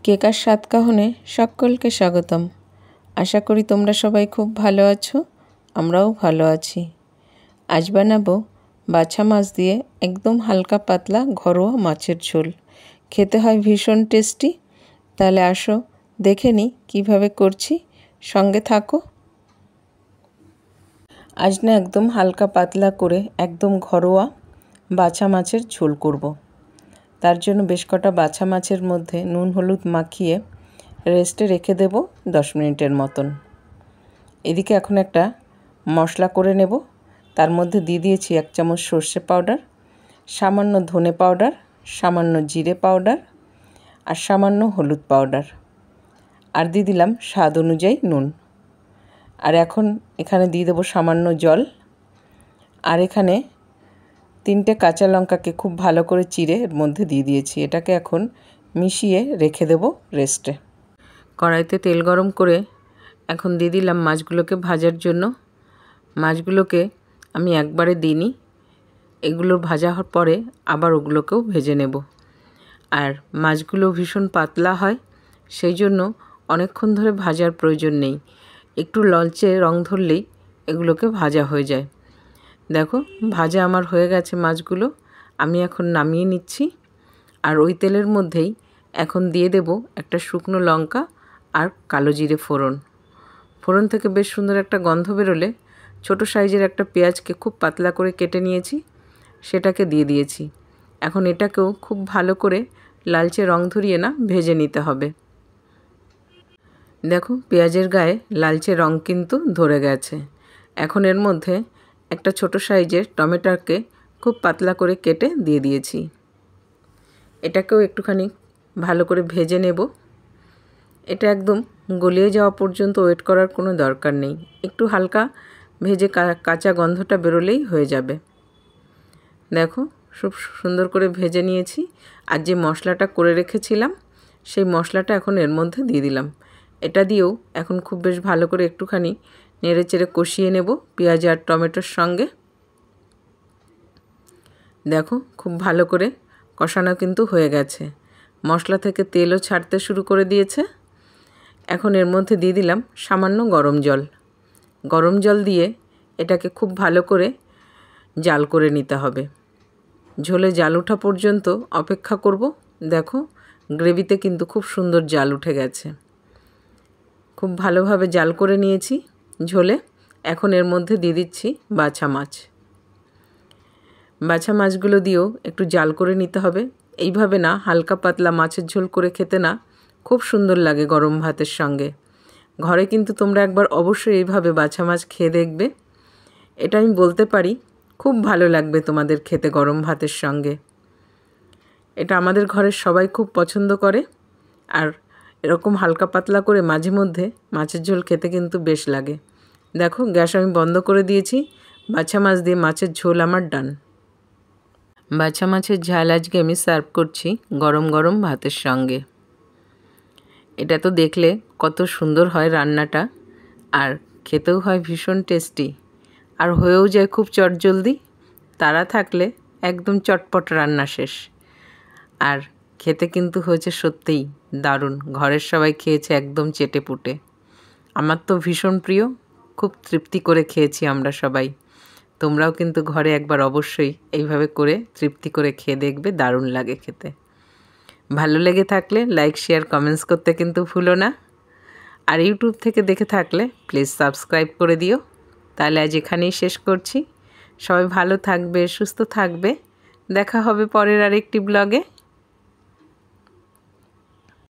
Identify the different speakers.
Speaker 1: কেকার স্বাদকাহনে সকলকে স্বাগতম। আশা করি তোমরা সবাই খুব ভালো আছো, আমরাও ভালো আছি। আজ বানাবো বাছা মাছ দিয়ে একদম হালকা পাতলা ঘরোয়া মাছের ঝোল। খেতে হয় ভীষণ টেস্টি। তাহলে আসো দেখে নিই কীভাবে করছি, সঙ্গে থাকো। আজ না একদম হালকা পাতলা করে একদম ঘরোয়া বাছা মাছের ঝোল করব। তার জন্য বেশ কটা বাছা মাছের মধ্যে নুন হলুদ মাখিয়ে রেস্টে রেখে দেব 10 মিনিটের মতন। এদিকে এখন একটা মশলা করে নেব। তার মধ্যে দিয়ে দিয়েছি 1 চামচ সর্ষে পাউডার, সামান্য ধনে পাউডার, সামান্য জিরে পাউডার আর সামান্য হলুদ পাউডার, আর দিয়ে দিলাম স্বাদ অনুযায়ী নুন। আর এখন এখানে দিয়ে দেবো সামান্য জল। আর এখানে 3টে কাঁচা লঙ্কাকে খুব ভালো করে চিড়ে এর মধ্যে দিয়ে দিয়েছি। এটাকে এখন মিশিয়ে রেখে দেব রেস্টে। কড়াইতে তেল গরম করে এখন দিয়ে দিলাম মাছগুলোকে ভাজার জন্য। মাছগুলোকে আমি একবারে দিইনি, এগুলো ভাজা হওয়ার পরে আবার ওগুলোকেও ভেজে নেব। আর মাছগুলো ভীষণ পাতলা হয়, সেই জন্য অনেকক্ষণ ধরে ভাজার প্রয়োজন নেই। একটু লালচে রং ধরলেই এগুলোকে ভাজা হয়ে যায়। দেখো ভাজা আমার হয়ে গেছে মাছগুলো, আমি এখন নামিয়ে নিচ্ছি। আর ওই তেলের মধ্যেই এখন দিয়ে দেব একটা শুকনো লঙ্কা আর কালো জিরে ফোড়ন। ফোড়ন থেকে বেশ সুন্দর একটা গন্ধ বেরোলে ছোট সাইজের একটা পেঁয়াজকে খুব পাতলা করে কেটে নিয়েছি, সেটাকে দিয়ে দিয়েছি। এখন এটাকেও খুব ভালো করে লালচে রং ধরিয়ে না ভেজে নিতে হবে। দেখো পেঁয়াজের গায়ে লালচে রং কিন্তু ধরে গেছে। এখন এর মধ্যে একটা ছোট সাইজের টমেটোকে খুব পাতলা করে কেটে দিয়ে দিয়েছি। এটাকেও একটুখানি ভালো করে ভেজে নেব। এটা একদম গলিয়ে যাওয়া পর্যন্ত ওয়েট করার কোনো দরকার নেই, একটু হালকা ভেজে কাঁচা গন্ধটা বেরোলেই হয়ে যাবে। দেখো খুব সুন্দর করে ভেজে নিয়েছি। আর যে মশলাটা করে রেখেছিলাম সেই মশলাটা এখন এর মধ্যে দিয়ে দিলাম। এটা দিয়েও এখন খুব বেশ ভালো করে একটুখানি নেড়ে চেড়ে কষিয়ে নেব পেঁয়াজ আর টমেটোর সঙ্গে। দেখো খুব ভালো করে কষানো কিন্তু হয়ে গেছে, মশলা থেকে তেলও ছাড়তে শুরু করে দিয়েছে। এখন এর মধ্যে দিয়ে দিলাম সামান্য গরম জল। গরম জল দিয়ে এটাকে খুব ভালো করে জাল করে নিতে হবে। ঝোলে জাল ওঠা পর্যন্ত অপেক্ষা করব। দেখো গ্রেভিতে কিন্তু খুব সুন্দর জাল উঠে গেছে, খুব ভালোভাবে জাল করে নিয়েছি ঝোলে। এখন এর মধ্যে দিয়ে দিচ্ছি বাছা মাছ। বাছা মাছগুলো দিয়েও একটু জাল করে নিতে হবে। এইভাবে না হালকা পাতলা মাছের ঝোল করে খেতে না খুব সুন্দর লাগে গরম ভাতের সঙ্গে। ঘরে কিন্তু তোমরা একবার অবশ্যই এইভাবে বাছা মাছ খেয়ে দেখবে। এটা আমি বলতে পারি খুব ভালো লাগবে তোমাদের খেতে গরম ভাতের সঙ্গে। এটা আমাদের ঘরের সবাই খুব পছন্দ করে। আর এরকম হালকা পাতলা করে মাঝে মধ্যে মাছের ঝোল খেতে কিন্তু বেশ লাগে। দেখো গ্যাস আমি বন্ধ করে দিয়েছি। বাছা মাছ দিয়ে মাছের ঝোল আমার ডান। বাছা মাছের ঝাল আজকে আমি সার্ভ করছি গরম গরম ভাতের সঙ্গে। এটা তো দেখলে কত সুন্দর হয় রান্নাটা, আর খেতেও হয় ভীষণ টেস্টি, আর হয়েও যায় খুব চটজলদি। তারা থাকলে একদম চটপট রান্না শেষ। আর খেতে কিন্তু হয়েছে সত্যিই দারুণ। ঘরের সবাই খেয়েছে একদম চেটেপুটে। আমার তো ভীষণ প্রিয়, খুব তৃপ্তি করে খেয়েছি আমরা সবাই। তোমরাও কিন্তু ঘরে একবার অবশ্যই এইভাবে করে তৃপ্তি করে খেয়ে দেখবে, দারুণ লাগে খেতে। ভালো লেগে থাকলে লাইক শেয়ার কমেন্টস করতে কিন্তু ভুলো না। আর ইউটিউব থেকে দেখে থাকলে প্লিজ সাবস্ক্রাইব করে দিও। তাহলে আজ এখানেই শেষ করছি। সবাই ভালো থাকবে, সুস্থ থাকবে। দেখা হবে পরের আরেকটি ব্লগে।